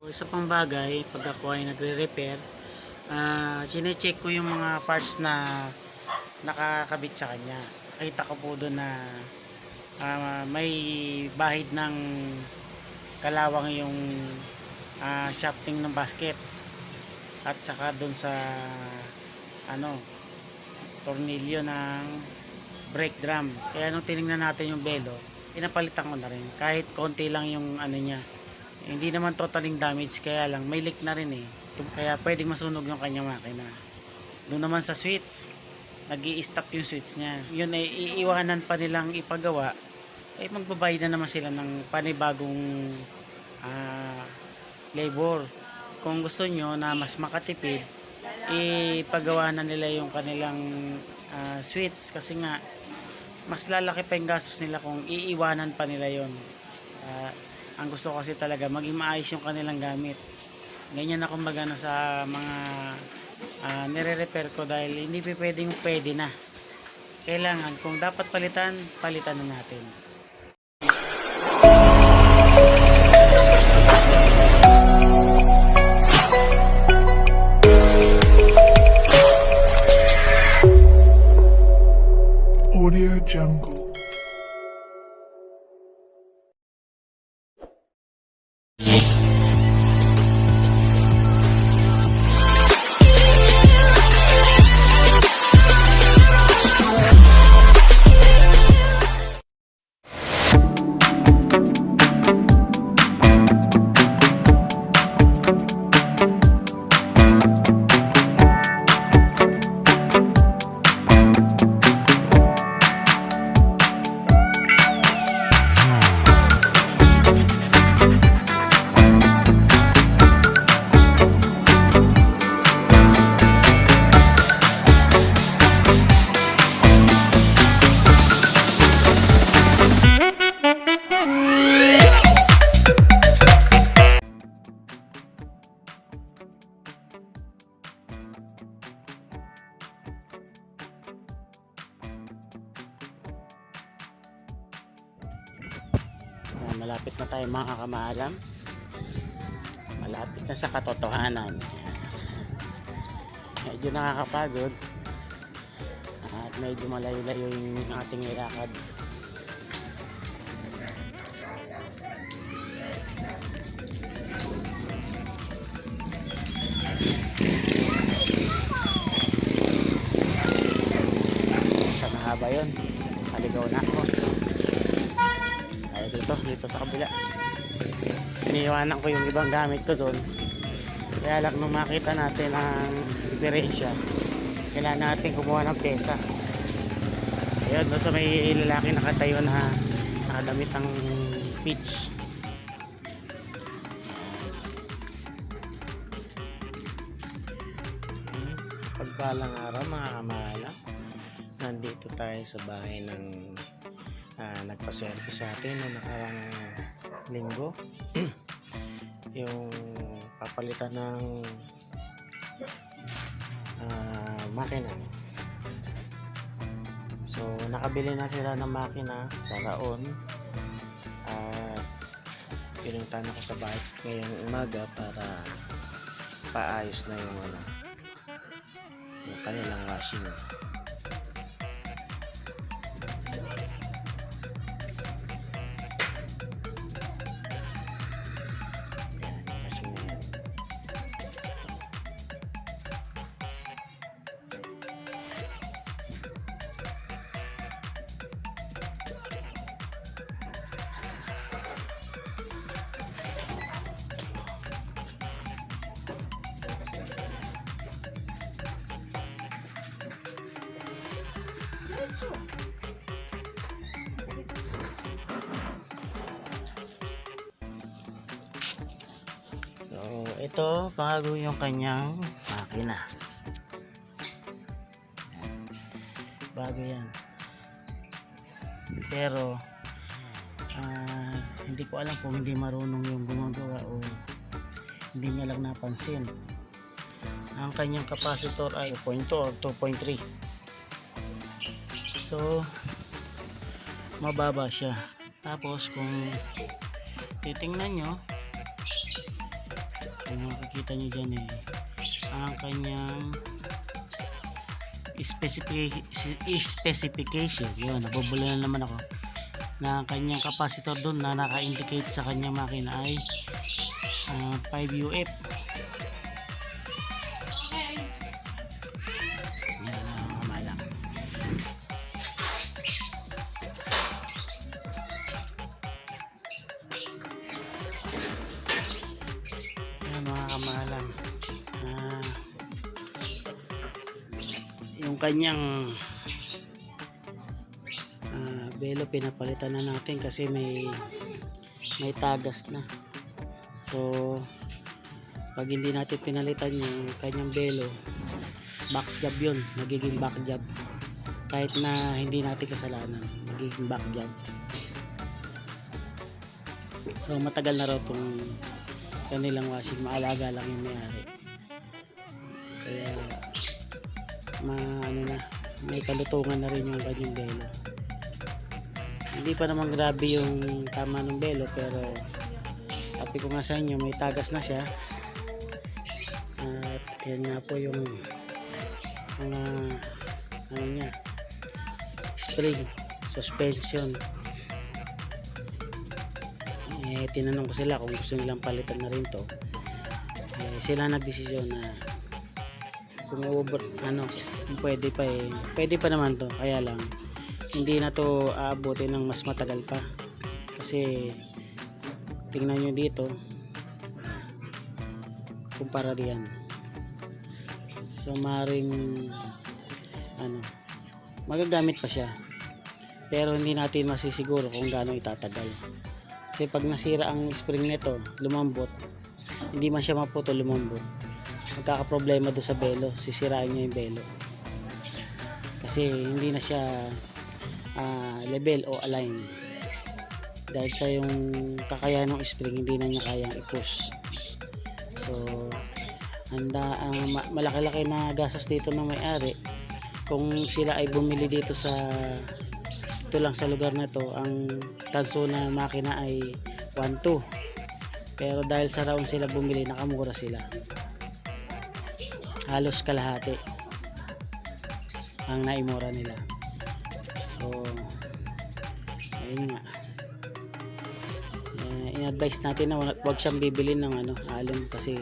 Isa pang bagay, pag ako ay nagre-repair, chine-check ko yung mga parts na nakakabit sa kanya. Nakita ko po doon na may bahid ng kalawang yung shafting ng basket at saka doon sa ano, tornilyo ng brake drum. Kaya nung tiningnan natin yung belo, pinapalitan ko na rin kahit konti lang yung ano niya. Hindi naman totaling damage, kaya lang may leak na rin eh. Kaya pwedeng masunog yung kanyang makina. Doon naman sa switch, nag-i-stop yung switch niya. Yun ay iiwanan pa nilang ipagawa. Eh magbabayad na naman sila ng panibagong labor. Kung gusto nyo na mas makatipid, ipagawa na nila yung kanilang switch, kasi nga mas lalaki pa yung gastos nila kung iiwanan pa nila yon. Ang gusto ko kasi talaga maging maayos yung kanilang gamit. Ganyan na kumbaga na sa mga nire-repair ko, dahil hindi pwedeng pwede na. Kailangan kung dapat palitan, palitan na natin. Audio Jungle. Malapit na tayo mga kamaalam, malapit na sa katotohanan. Medyo nakakapagod at medyo malayo-layo yung ating nilakad. Sa mahaba yun, haligaw na ako. Dito sa kabila, iniiwanan ko yung ibang gamit ko doon. Kaya lang nung makita natin ang diferensya, kailangan natin kumuha ng pesa. Ayun, doon sa may lalaki nakatayo na nakadamit ng pitch. Pagpalang araw mga kamala, nandito tayo sa bahay ng nagpa-service sa atin noong nakarang linggo. Yung papalitan ng makina. So nakabili na sila ng makina sa Raon at pinuntahan ako sa bahay ngayong umaga para paayos na yung kanilang washing. So ito bago yung kanyang makina, bago yan, pero hindi ko alam kung hindi marunong yung gumagawa o hindi niya lang napansin. Ang kanyang capacitor ay 0.2 or 2.3, so mababa siya. Tapos kung titingnan nyo, kung makikita nyo dyan ang kanyang specification. Yun, nabubula na naman ako na ang kanyang capacitor doon na naka-indicate sa kanyang makina ay 5 UF. Yan ang kamalang. Yan mga kamalang. Yung kanyang belo pinapalitan na natin kasi may tagas na. So pag hindi natin pinalitan yung kanyang belo, back job yun, magiging back job kahit na hindi natin kasalanan, magiging back job. So matagal na raw itong kanilang washing, maalaga lang yung may-ari, kaya may kalutungan na rin yung kanyang belo. Hindi pa naman grabe yung tama ng belo, pero sabi ko nga sa inyo, may tagas na siya. At yan nga po yung mga spring suspension. Tinanong ko sila kung gusto nilang palitan na rin to. Sila nagdesisyon na kung pwede pa naman to, kaya lang hindi na to aabutin ng mas matagal pa kasi tingnan nyo dito kumpara diyan. So maring magagamit pa siya, pero hindi natin masisiguro kung gaano itatagal kasi pag nasira ang spring nito, lumambot, hindi man siya maputo, lumambot, magkakaproblema do sa belo, sisirain niya yung belo kasi hindi na siya level o align dahil sa yung kakayahan ng spring, hindi na niya kayang i-push. So malaki-laki na gastos dito ng may-ari kung sila ay bumili dito ito lang sa lugar na to. Ang tanso na makina ay 1.2, pero dahil sa round sila bumili, nakamura sila, halos kalahati ang naimura nila. So ayun nga, in-advise natin na wag siyang bibili ng alon kasi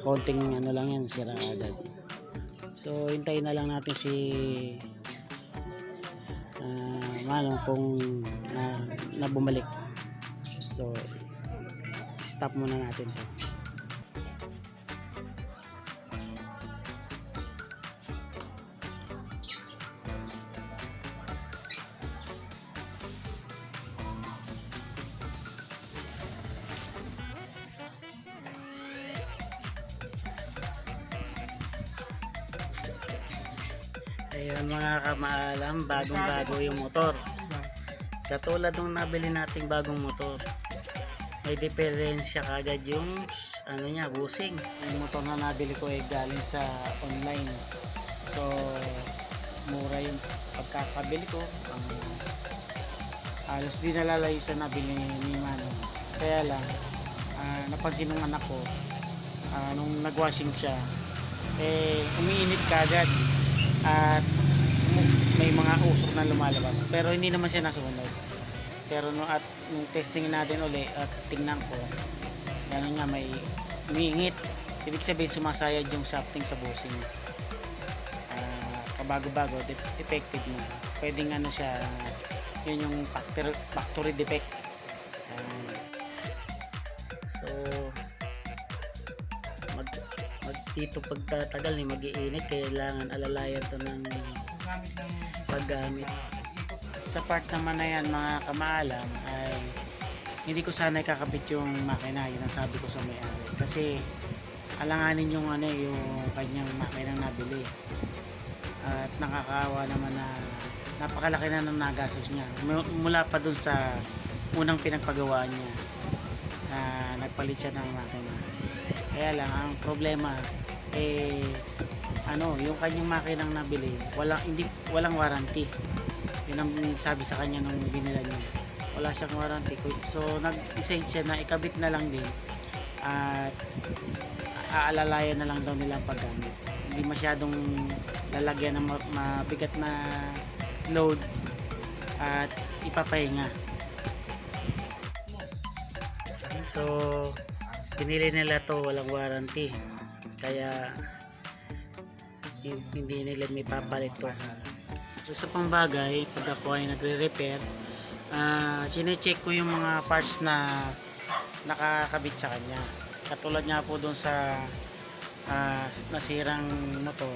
konting lang yan, sira agad. So hintayin na lang natin si kung na bumalik. So stop muna natin to. Ayan mga kamaalam, bagong-bago yung motor. Katulad nung nabili nating bagong motor, may diferensya kagad yung busing. Yung motor na nabili ko ay galing sa online. So mura yung pagkakabili ko. Halos di nalalayo sa nabili ni Manong. Kaya lang napansin ng anak ko nung nagwashing siya, umiinit kagad at may mga usok na lumalabas, pero hindi naman siya nasunog. Pero nung testing natin uli at tingnan ko, gano'n nga, may umiingit. Ibig sabihin sumasayad yung shafting sa busing. Kabago-bago, effective na. Pwedeng siya, yun yung factory defect. So dito pagtatagal mag-iinit, kailangan alalayan to ng paggamit. Sa part naman na yan mga kamaalam, ay hindi ko sana kakabit yung makina, yun ang sabi ko sa may-ari, kasi alanganin yung yung kanyang makinang nabili, at nakakaawa naman na napakalaki na ng nagastos niya mula pa dun sa unang pinagpagawaan niya na nagpalit siya ng makina. Kaya lang ang problema yung kanyang makinang nabili, walang warranty. Yun ang sabi sa kanya nung binila niya, wala siyang warranty. So nag-decide siya na ikabit na lang din at aalalayan na lang daw nila ang paggamit. Hindi masyadong lalagyan ng mabigat na load at ipapahinga. So pinili nila to walang warranty, kaya hindi nila may papalit to. So sa pang bagay, pag ako ay nagre-repair, sine-check ko yung mga parts na nakakabit sa kanya. Katulad nga po doon sa nasirang motor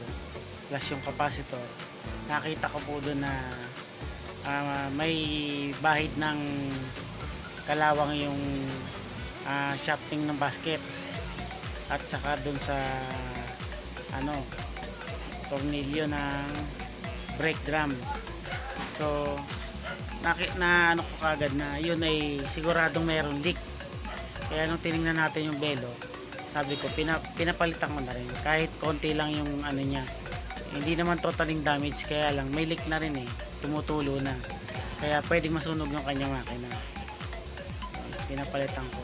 plus yung capacitor, nakita ko po doon na may bahid ng kalawang yung shafting ng basket, at saka doon sa tornilyo ng brake drum. So na ko kagad na yun ay siguradong mayroong leak. Kaya nung tiningnan natin yung belo, sabi ko pinapalitan ko na rin, kahit konti lang yung niya, hindi naman totaling damage, kaya lang may leak na rin tumutulo na, kaya pwedeng masunog yung kanyang makina. Pinapalitan ko.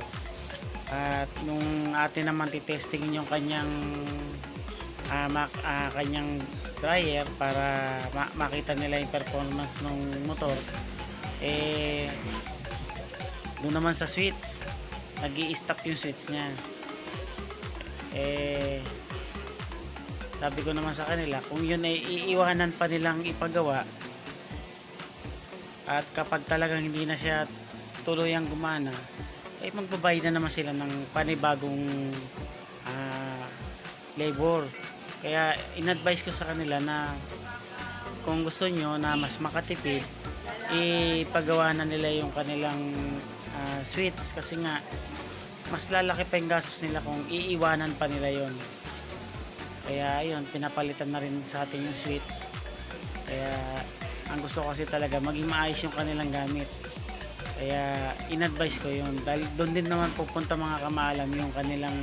At nung atin naman titestingin yung kanyang kanyang dryer para makita nila yung performance ng motor, doon naman sa switch, nag-i-stop yung switch niya. Sabi ko naman sa kanila, kung yun ay iiwanan pa nilang ipagawa, at kapag talagang hindi na siya tuluyang gumana, magbabayad na naman sila ng panibagong labor. Kaya in-advise ko sa kanila na kung gusto nyo na mas makatipid, ipagawa na nila yung kanilang switch, kasi nga mas lalaki pa yung gastos nila kung iiwanan pa nila yon. Kaya yun, pinapalitan na rin sa atin yung switch. Kaya ang gusto ko kasi talaga maging maayos yung kanilang gamit. Kaya in-advise ko yun, dahil doon din naman pupunta mga kamaalam yung kanilang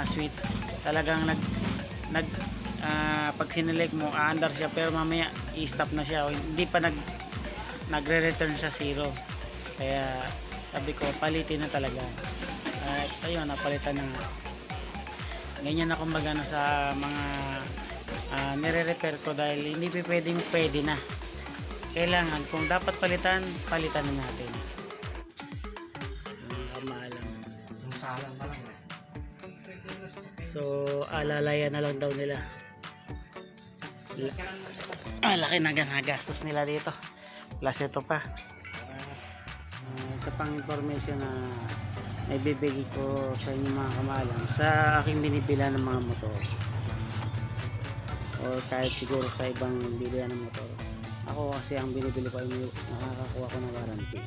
switch. Talagang pag sinelect mo, aandar siya, pero mamaya i-stop na siya, o hindi pa nagre-return sa zero. Kaya sabi ko, palitin na talaga. At ayun, napalitan na nga. Ganyan na kumbaga sa mga nire-repair ko, dahil hindi pwede na. Kailangan, kung dapat palitan na natin. Kamaalam. So alalayan na lang daw nila. Laki na gastos nila dito, plus ito pa. Sa pang information na naibibigay ko sa inyo mga kamaalam, sa aking binibila ng mga motor, o kahit siguro sa ibang bilihan ng motor, ako kasi ang binibili ko ay nakakakuha ko ng warranty.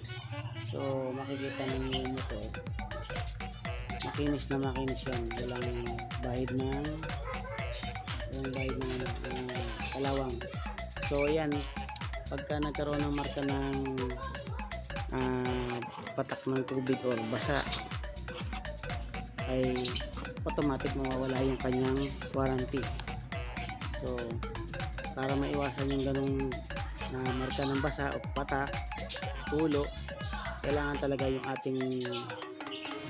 So makikita ninyo yung motor, makinis yan, walang bahid ng kalawang. So yan, pagka nagkaroon ng marka ng patak ng tubig or basa, ay automatic mawawala yung kanyang warranty. So para maiwasan yung ganong marka ng basa o patak, tulo, kailangan talaga yung ating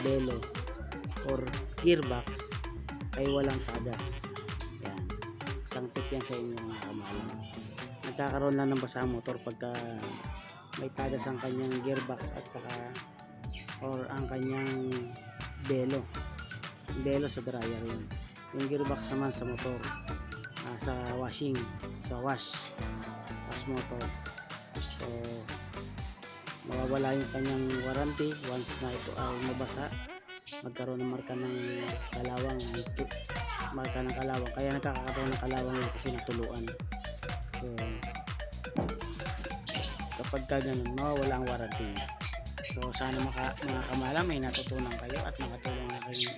belo or gearbox ay walang tagas. Yan, isang tip yan sa inyo mga kamaalam. Nagkakaroon lang ng basa ang motor pagka may tagas ang kanyang gearbox at saka or ang kanyang belo sa dryer yun. Yung gearbox naman sa motor, sa wash motor, so mawawala yung kanyang warranty once na ito ay mabasa, magkaroon ng marka ng kalawang, kaya nagkakaroon ng kalawang yun kasi natuluan. So kapag ka ganun, mawawala ang warranty. So sana mga kamaalam may natutunan kayo at makatulong na kayo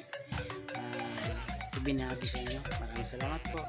ibinahagi sa inyo. Maraming salamat po.